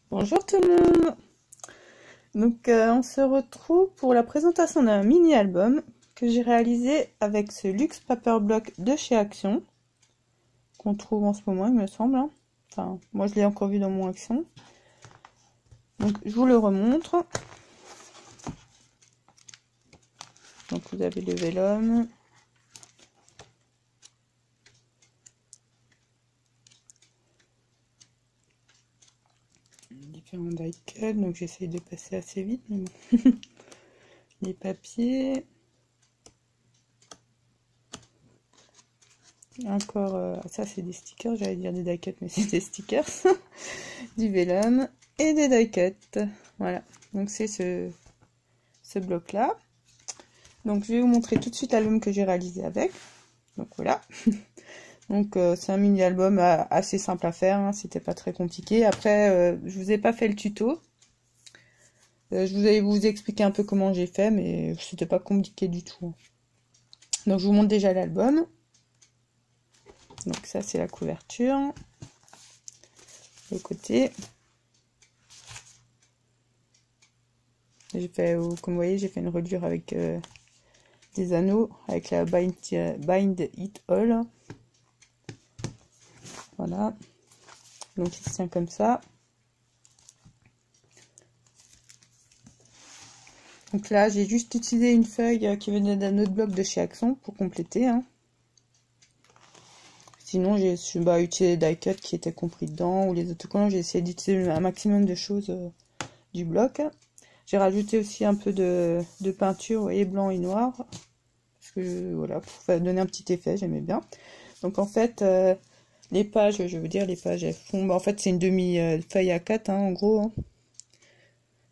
Bonjour tout le monde. Donc on se retrouve pour la présentation d'un mini-album que j'ai réalisé avec ce Luxe Paper Block de chez Action, qu'on trouve en ce moment il me semble. Hein. Enfin, moi je l'ai encore vu dans mon Action. Donc je vous le remontre. Donc vous avez le vélum. Différents die cut, donc j'essaye de passer assez vite, mais bon. Les papiers. Encore, ça c'est des stickers, j'allais dire des die cut, mais c'est des stickers. Du vélum et des die cut. Voilà, donc c'est ce bloc là. Donc je vais vous montrer tout de suite l'album que j'ai réalisé avec. Donc voilà. Donc c'est un mini album assez simple à faire, hein, c'était pas très compliqué. Après je vous ai pas fait le tuto. Je vous allais vous expliquer un peu comment j'ai fait, mais c'était pas compliqué du tout. Donc je vous montre déjà l'album. Donc ça c'est la couverture. Le côté. J'ai fait, comme vous voyez, j'ai fait une reliure avec des anneaux, avec la Bind It All. Voilà. Donc il se tient comme ça. Donc là, j'ai juste utilisé une feuille qui venait d'un autre bloc de chez Action pour compléter. Hein. Sinon, j'ai utilisé des die cut qui étaient compris dedans ou les autocollants. J'ai essayé d'utiliser un maximum de choses du bloc. J'ai rajouté aussi un peu de peinture, vous voyez, blanc et noir. Parce que voilà, pour donner un petit effet, j'aimais bien. Donc en fait, les pages, je veux dire, les pages, elles font. En fait, c'est une demi-feuille A4, hein, en gros. Hein.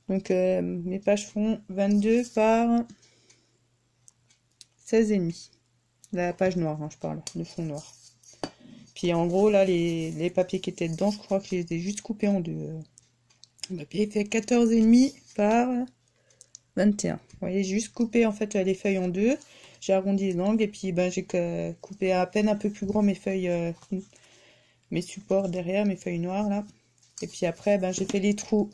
Donc mes pages font 22 par 16,5. La page noire, hein, je parle, le fond noir. Puis en gros, là, les papiers qui étaient dedans, je crois que je les ai juste coupés en deux. Le papier fait 14,5 par 21. Vous voyez, j'ai juste coupé en fait les feuilles en deux. J'ai arrondi les angles et puis j'ai coupé à peine un peu plus grand mes feuilles, mes supports derrière, mes feuilles noires là. Et puis après, j'ai fait les trous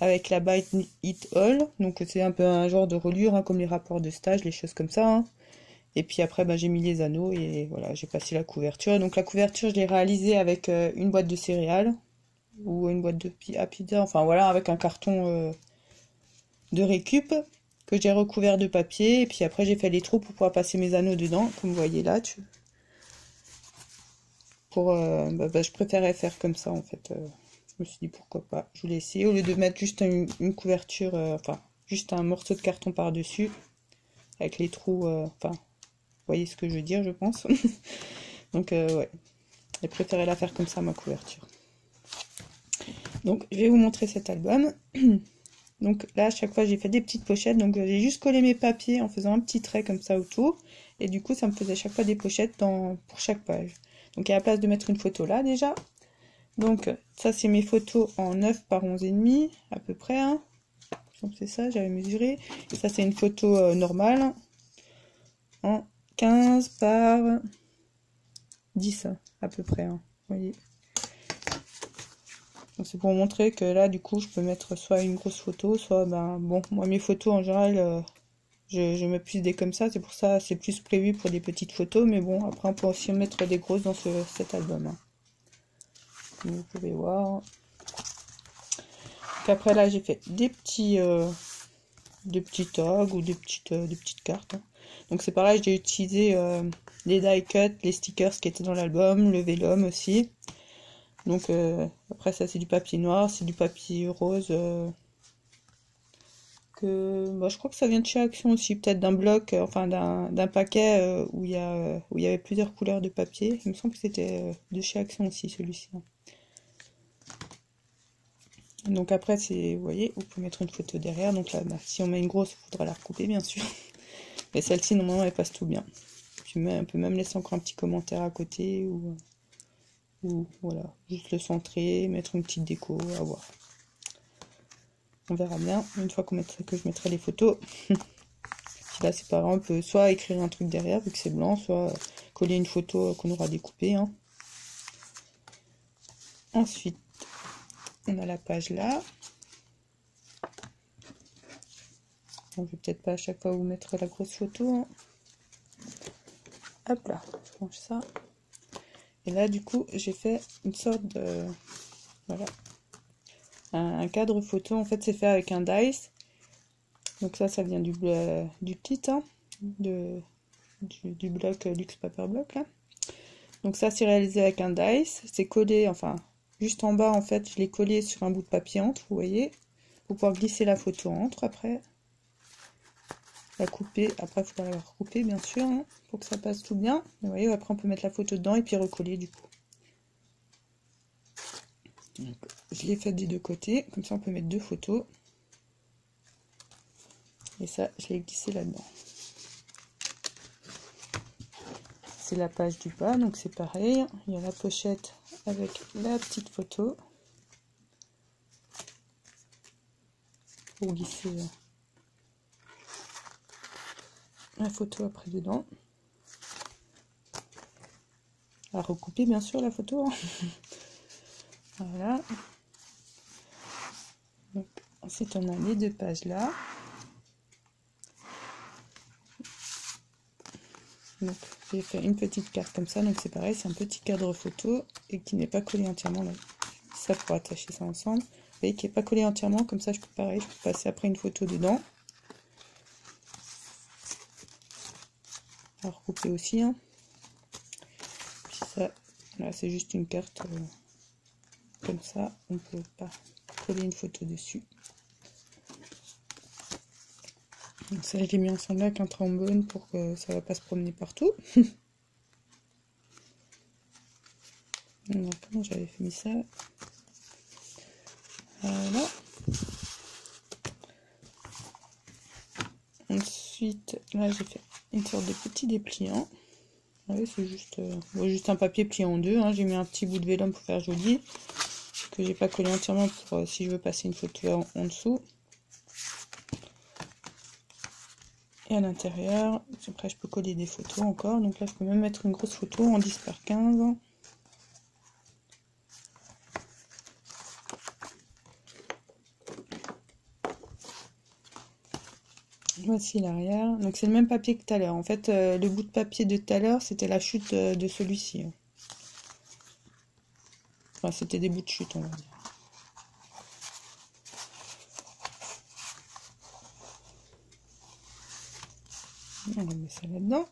avec la Bind It All. Donc c'est un peu un genre de reliure, hein, comme les rapports de stage, les choses comme ça. Hein. Et puis après, j'ai mis les anneaux et voilà, j'ai passé la couverture. Donc la couverture, je l'ai réalisée avec une boîte de céréales ou une boîte à pizza. Enfin voilà, avec un carton de récup que j'ai recouvert de papier. Et puis après, j'ai fait les trous pour pouvoir passer mes anneaux dedans, comme vous voyez là. Je préférais faire comme ça en fait. Je me suis dit pourquoi pas. Je voulais essayer au lieu de mettre juste une couverture, enfin juste un morceau de carton par-dessus avec les trous. Enfin, vous voyez ce que je veux dire, je pense. Donc ouais, j'ai préféré la faire comme ça ma couverture. Donc je vais vous montrer cet album. Donc là à chaque fois j'ai fait des petites pochettes. Donc j'ai juste collé mes papiers en faisant un petit trait comme ça autour. Et du coup ça me faisait chaque fois des pochettes pour chaque page. Donc il y a la place de mettre une photo là déjà. Donc ça c'est mes photos en 9 par 11,5 à peu près. Hein. Donc c'est ça, j'avais mesuré. Et ça c'est une photo normale en 15 par 10 à peu près. Hein. Vous voyez. C'est pour montrer que là du coup je peux mettre soit une grosse photo, soit bon, moi mes photos en général je mets plus des comme ça, c'est pour ça c'est plus prévu pour des petites photos, mais bon après on peut aussi mettre des grosses dans cet album. Hein. Comme vous pouvez voir. Donc après là j'ai fait des petits tags ou des petites cartes. Hein. Donc c'est pareil, j'ai utilisé les die cut, les stickers qui étaient dans l'album, le vélum aussi. Donc après ça c'est du papier noir, c'est du papier rose je crois que ça vient de chez Action aussi, peut-être d'un bloc, enfin d'un paquet où il y avait plusieurs couleurs de papier. Il me semble que c'était de chez Action aussi celui-ci. Donc après c'est, vous voyez, vous pouvez mettre une photo derrière. Donc là si on met une grosse, il faudra la recouper bien sûr. Mais celle-ci normalement elle passe tout bien. Puis on peut même laisser encore un petit commentaire à côté ou voilà, juste le centrer, mettre une petite déco, à voir. On verra bien, une fois que je mettrai les photos. Puis là c'est pareil, on peut soit écrire un truc derrière vu que c'est blanc, soit coller une photo qu'on aura découpée. Hein. Ensuite, on a la page là. Bon, je vais peut-être pas à chaque fois vous mettre la grosse photo. Hein. Hop là, je range ça. Et là, du coup, j'ai fait une sorte de... Voilà. Un cadre photo, en fait, c'est fait avec un dice. Donc ça vient du kit, hein, du bloc Luxe Paper Block, là. Donc ça, c'est réalisé avec un dice. C'est collé, enfin, juste en bas, en fait, je l'ai collé sur un bout de papier entre, vous voyez. Pour pouvoir glisser la photo entre, après. La couper, après, il faut la recouper, bien sûr, hein, pour que ça passe tout bien. Vous voyez, après, on peut mettre la photo dedans et puis recoller, du coup. Donc, je l'ai fait des deux côtés, comme ça, on peut mettre deux photos. Et ça, je l'ai glissé là-dedans. C'est la page du bas, donc c'est pareil. Il y a la pochette avec la petite photo. Pour glisser la photo après dedans. À recouper bien sûr la photo. Hein. Voilà. Donc, ensuite on a les deux pages là. Donc j'ai fait une petite carte comme ça, donc c'est pareil, c'est un petit cadre photo et qui n'est pas collé entièrement là. Ça pour attacher ça ensemble. Vous voyez qui n'est pas collé entièrement, comme ça je peux pareil, je peux passer après une photo dedans. À recouper aussi. Hein. Puis ça, là c'est juste une carte comme ça, on ne peut pas coller une photo dessus. Donc ça je l'ai mis ensemble avec un trombone pour que ça ne va pas se promener partout. Alors, comment j'avais mis ça? Voilà. Ensuite, là j'ai fait une sorte de petit dépliant. Ouais, c'est juste, juste un papier plié en deux. Hein. J'ai mis un petit bout de vélum pour faire joli. Que j'ai pas collé entièrement pour si je veux passer une photo en dessous. Et à l'intérieur, après je peux coller des photos encore. Donc là je peux même mettre une grosse photo en 10 par 15. Voici l'arrière. Donc c'est le même papier que tout à l'heure. En fait, le bout de papier de tout à l'heure, c'était la chute de celui-ci. Enfin, c'était des bouts de chute, on va dire. On va mettre ça là-dedans.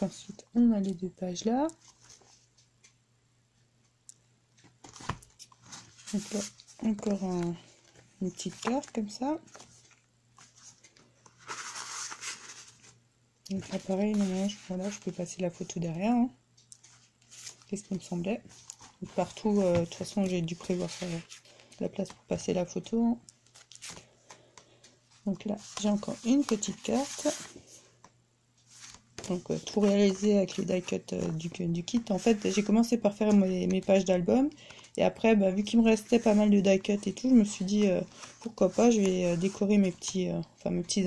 Ensuite, on a les deux pages là. Donc là, encore une petite carte comme ça. Donc là, pareil, voilà, je peux passer la photo derrière. Hein. C'est ce qui me semblait. Donc, partout, de toute façon, j'ai dû prévoir la place pour passer la photo. Hein. Donc là, j'ai encore une petite carte. Donc tout réalisé avec les die cut du kit. En fait, j'ai commencé par faire mes pages d'album. Et après, bah, vu qu'il me restait pas mal de die cut et tout, je me suis dit, pourquoi pas, je vais décorer mes petits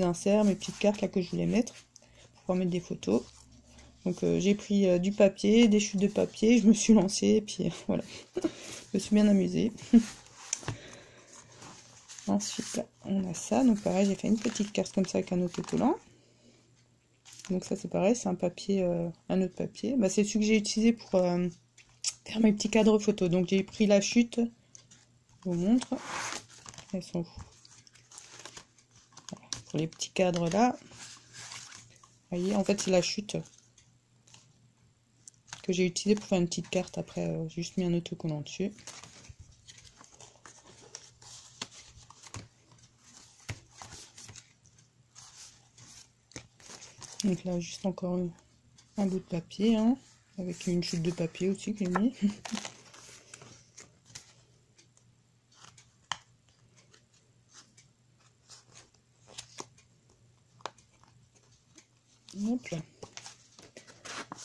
inserts, mes petites cartes là que je voulais mettre. Pour pouvoir mettre des photos. Donc j'ai pris du papier, des chutes de papier, je me suis lancée et puis voilà. Je me suis bien amusée. Ensuite, là, on a ça. Donc pareil, j'ai fait une petite carte comme ça avec un autocollant. Donc ça c'est pareil, c'est un papier, un autre papier. Bah, c'est celui que j'ai utilisé pour faire mes petits cadres photos. Donc j'ai pris la chute, je vous montre. Elles sont où? Voilà. Pour les petits cadres là. Vous voyez, en fait c'est la chute que j'ai utilisé pour faire une petite carte. Après, j'ai juste mis un autocollant dessus. Donc là, juste encore un bout de papier, hein, avec une chute de papier aussi que j'ai mis. Hop là.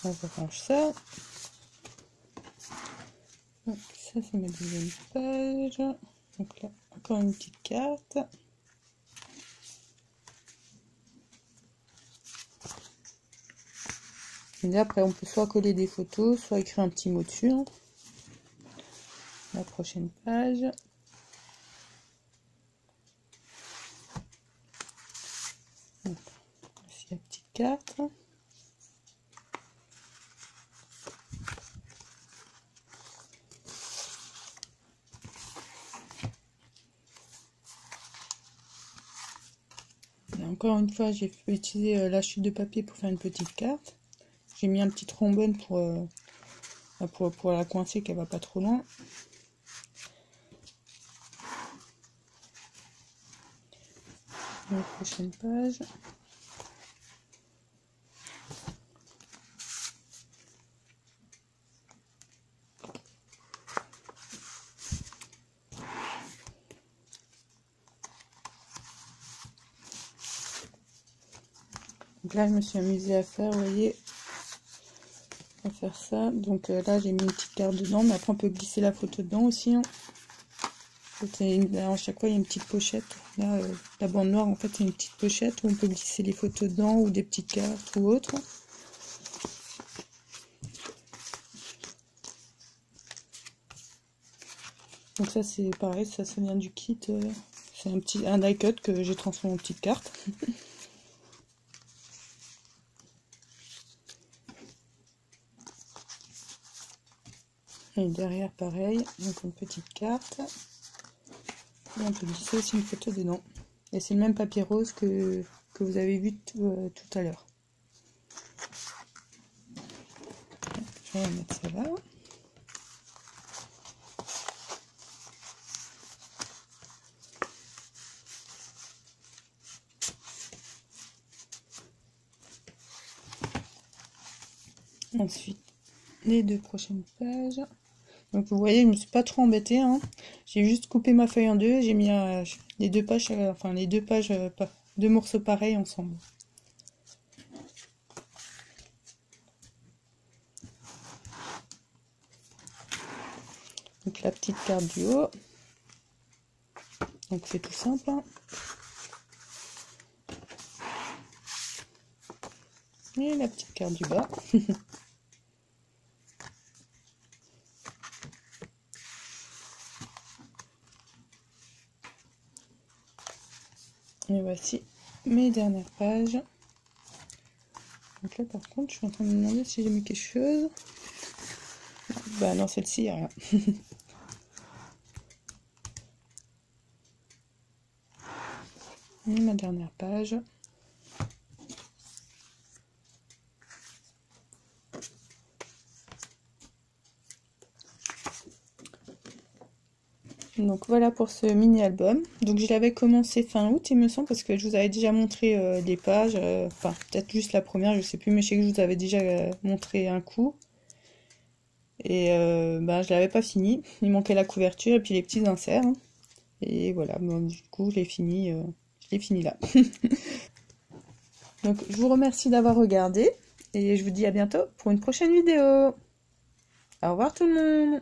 On range ça. Donc ça, c'est ma deuxième page. Donc là, encore une petite carte. Et là, après, on peut soit coller des photos, soit écrire un petit mot dessus. Hein. la prochaine page. Donc, voici la petite carte. Et encore une fois, j'ai utilisé la chute de papier pour faire une petite carte. J'ai mis un petit trombone pour la coincer qu'elle va pas trop loin. La prochaine page. Donc là, je me suis amusée à faire, vous voyez, à faire ça. Donc là, j'ai mis une petite carte dedans, mais après, on peut glisser la photo dedans aussi. Hein. À chaque fois, il y a une petite pochette. Là, la bande noire, en fait, c'est une petite pochette où on peut glisser les photos dedans ou des petites cartes ou autres. Donc ça, c'est pareil, ça vient du kit. C'est un die cut que j'ai transformé en petite carte. Et derrière, pareil, donc une petite carte. Et on peut glisser aussi une photo dedans. Et c'est le même papier rose que vous avez vu tout à l'heure. Je vais mettre ça là. Ensuite, les deux prochaines pages. Donc vous voyez, je me suis pas trop embêtée. Hein. J'ai juste coupé ma feuille en deux. J'ai mis les deux pages, deux morceaux pareils ensemble. Donc la petite carte du haut. Donc c'est tout simple. Hein. Et la petite carte du bas. Et voici mes dernières pages. Donc là par contre je suis en train de me demander si j'ai mis quelque chose. Bah non, celle-ci, il n'y a rien. Et ma dernière page. Donc voilà pour ce mini album. Donc je l'avais commencé fin août il me semble, parce que je vous avais déjà montré les pages, enfin peut-être juste la première, je sais plus, mais je sais que je vous avais déjà montré un coup. Et je l'avais pas fini, il manquait la couverture et puis les petits inserts. Hein. Et voilà, bon, du coup je l'ai fini là. Donc je vous remercie d'avoir regardé et je vous dis à bientôt pour une prochaine vidéo. Au revoir tout le monde.